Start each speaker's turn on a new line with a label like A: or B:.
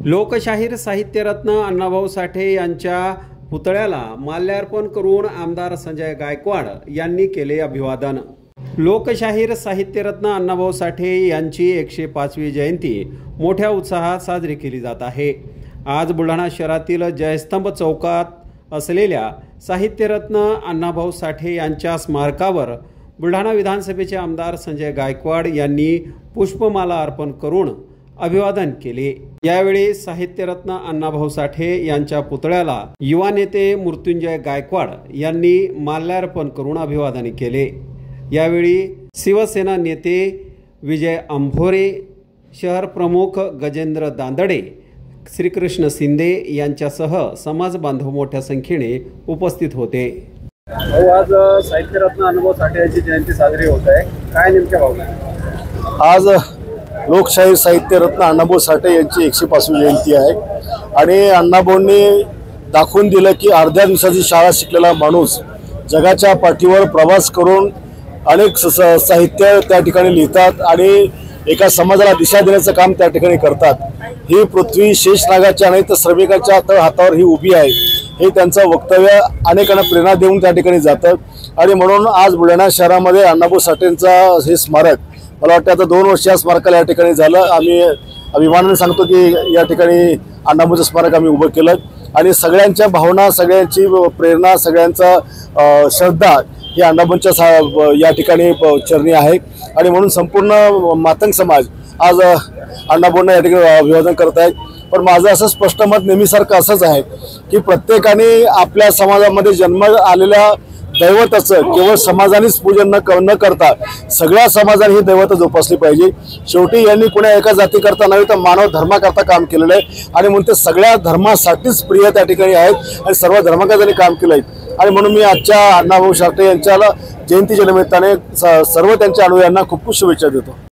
A: लोकशाहीर साहित्यरत्न अण्णाभाऊ साठे यांच्या पुतळ्याला माल्यार्पण करून आमदार संजय गायकवाड यांनी केले अभिवादन। लोकशाहीर साहित्यरत्न अण्णाभाऊ साठे यांची 105वी जयंती मोठ्या उत्साहात साजरी केली जात आहे। आज बुलढाणा शहरातील जयस्तंभ चौकात असलेल्या साहित्यरत्न अण्णाभाऊ साठे यांच्या स्मारकावर बुलढाणा विधानसभेचे आमदार संजय गायकवाड यांनी पुष्पमाला अर्पण करून अभिवादन केले। यावेळी साहित्यरत्न अण्णाभाऊ साठे यांच्या पुतळ्याला युवा नेते मृत्युंजय गायकवाड यांनी माल्यार्पण करून अभिवादन केले। यावेळी शिवसेना नेते विजय अंभोरे, शहर प्रमुख गजेंद्र दांदडे, श्रीकृष्ण शिंदे यांच्यासह समाज बांधव मोठ्या संख्येने उपस्थित होते।
B: आज साहित्यरत्न अण्णाभाऊ साठे यांची जयंती साजरी होत आहे, काय नेमक्या भावना?
C: आज लोकशाहीर साहित्यरत्न अण्णाभाऊ साठे यांची 105वी जयंती आहे आणि अण्णाभाऊंनी दाखवून दिलं की अर्ध्या दिवसाची शाळा शिकलेला माणूस जगाच्या पाठीवर प्रवास करून अनेक साहित्य त्या ठिकाणी लिहितात आणि एका समाजाला दिशा देण्याचं काम त्या ठिकाणी करतात। ही पृथ्वी शेषनागाच्या नाही तर श्रमिकाच्या हातावर ही उभी आहे, हे त्यांचं वक्तव्य अनेकांना प्रेरणा देऊन त्या ठिकाणी जातं आणि म्हणून आज बुलढाणा शहरामध्ये अण्णाभाऊ साठेंचा हे स्मारक मला वाटतं आता 2 वर्ष या स्मारकाला या ठिकाणी झालं। आम्ही अभिमानाने सांगतो की या ठिकाणी अण्णाभाऊचं स्मारक आम्ही उभं केलं आणि सगळ्यांच्या भावना, सगळ्यांची प्रेरणा, सगळ्यांचा श्रद्धा ही अण्णाभाऊंच्या या ठिकाणी चरणी आहे आणि म्हणून संपूर्ण मातंग समाज आज अण्णाभाऊंना या ठिकाणी अभिवादन करत आहेत। पण माझं असं स्पष्ट मत नेहमीसारखं असंच आहे की प्रत्येकाने आपल्या समाजामध्ये जन्म आलेल्या दैवताचं केवळ समाजानेच पूजन न करता सगळ्या समाजाने ही दैवत जोपासली पाहिजे। शेवटी यांनी कुणा एका जातीकरता नव्हे तर मानव धर्माकरता काम केलेलं आहे आणि म्हणून ते सगळ्या धर्मासाठीच प्रिय त्या ठिकाणी आहेत आणि सर्व धर्माकरता त्यांनी काम केलं आहे आणि म्हणून मी आजच्या अण्णाभाऊ साठे यांच्या जयंतीच्या निमित्ताने सर्व त्यांच्या अनुयायांना खूप खूप शुभेच्छा देतो।